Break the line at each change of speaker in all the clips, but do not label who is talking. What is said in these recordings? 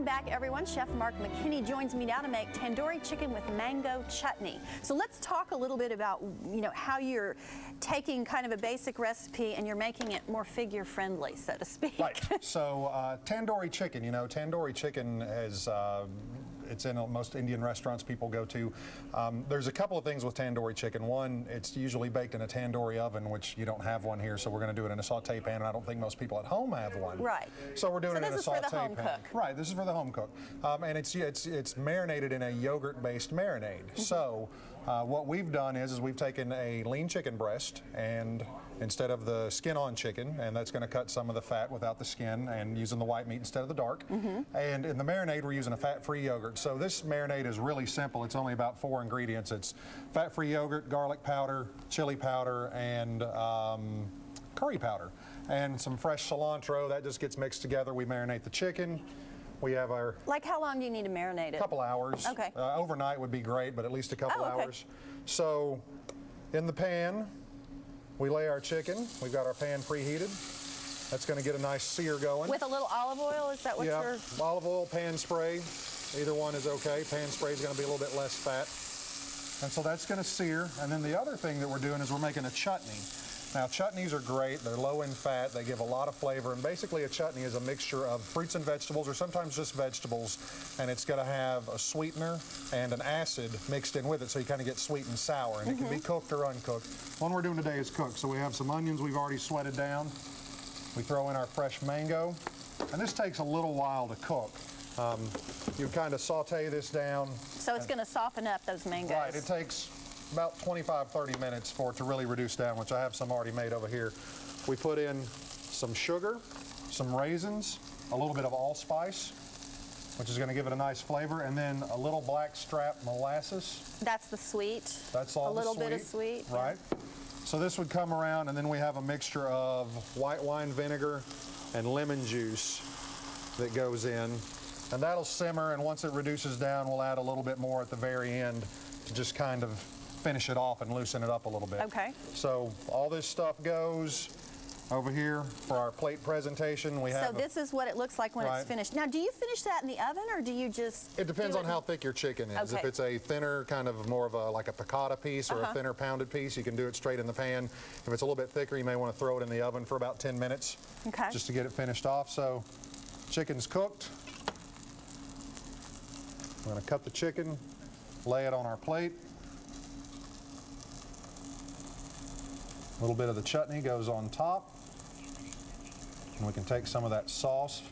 back, everyone. Chef Mark McKinney joins me now to make tandoori chicken with mango chutney. So let's talk a little bit about, how you're taking kind of a basic recipe and you're making it more figure-friendly, so to speak.
Right. So tandoori chicken, tandoori chicken is it's in most Indian restaurants people go to. There's a couple of things with tandoori chicken. One, it's usually baked in a tandoori oven, which you don't have one here, so we're going to do it in a saute pan, and I don't think most people at home have one.
Right.
So we're doing it in a saute pan.
This is for the home cook.
Right. This is for the home cook, and it's marinated in a yogurt-based marinade. So what we've done is we've taken a lean chicken breast, and instead of the skin-on chicken, and that's going to cut some of the fat without the skin, and using the white meat instead of the dark. And in the marinade, we're using a fat-free yogurt. So this marinade is really simple. It's only about 4 ingredients. It's fat-free yogurt, garlic powder, chili powder, and curry powder, and some fresh cilantro. That just gets mixed together. We marinate the chicken. We have our...
Like how long do you need to marinate it?
A couple hours.
Okay.
Overnight would be great, but at least a couple hours. So in the pan, we lay our chicken. We've got our pan preheated. That's going to get a nice sear going.
With a little olive oil, is that what you're...
Olive oil, pan spray, either one is okay. Pan spray is going to be a little bit less fat. And so that's going to sear. And then the other thing that we're doing is we're making a chutney. Now, chutneys are great. They're low in fat. They give a lot of flavor. And basically, a chutney is a mixture of fruits and vegetables, or sometimes just vegetables. And it's going to have a sweetener and an acid mixed in with it, so you kind of get sweet and sour. And it can be cooked or uncooked. The one we're doing today is cooked. So we have some onions we've already sweated down. We throw in our fresh mango. And this takes a little while to cook. You kind of saute this down.
So it's going to soften up those mangoes.
Right. It takes about 25-30 minutes for it to really reduce down, which I have some already made over here. We put in some sugar, some raisins, a little bit of allspice, which is going to give it a nice flavor, and then a little blackstrap molasses.
That's the sweet.
That's all the sweet.
A little bit of sweet.
Right. Yeah. So this would come around, and then we have a mixture of white wine vinegar and lemon juice that goes in. And that'll simmer, and once it reduces down, we'll add a little bit more at the very end to just kind of finish it off and loosen it up a little bit.
Okay.
So all this stuff goes over here for our plate presentation. We have.
So this is what it looks like when it's finished. Now, do you finish that in the oven, or do you just?
It depends on how thick your chicken is.
Okay.
If it's a thinner, kind of more of like a piccata piece, or a thinner pounded piece, you can do it straight in the pan. If it's a little bit thicker, you may want to throw it in the oven for about 10 minutes.
Okay.
Just to get it finished off. So chicken's cooked. I'm going to cut the chicken, lay it on our plate. A little bit of the chutney goes on top. And we can take some of that sauce,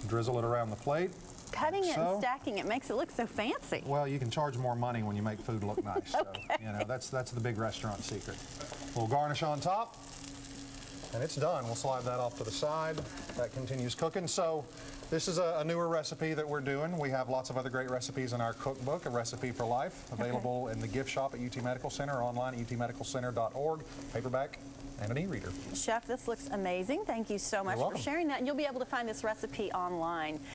drizzle it around the plate.
Cutting it and stacking it makes it look so fancy.
Well, you can charge more money when you make food look nice. So, that's the big restaurant secret. We'll garnish on top, and it's done. We'll slide that off to the side. That continues cooking. So this is a newer recipe that we're doing. We have lots of other great recipes in our cookbook, A Recipe for Life, available in the gift shop at UT Medical Center, or online at utmedicalcenter.org, paperback and an e-reader.
Chef, this looks amazing. Thank you so much for sharing that. And you'll be able to find this recipe online.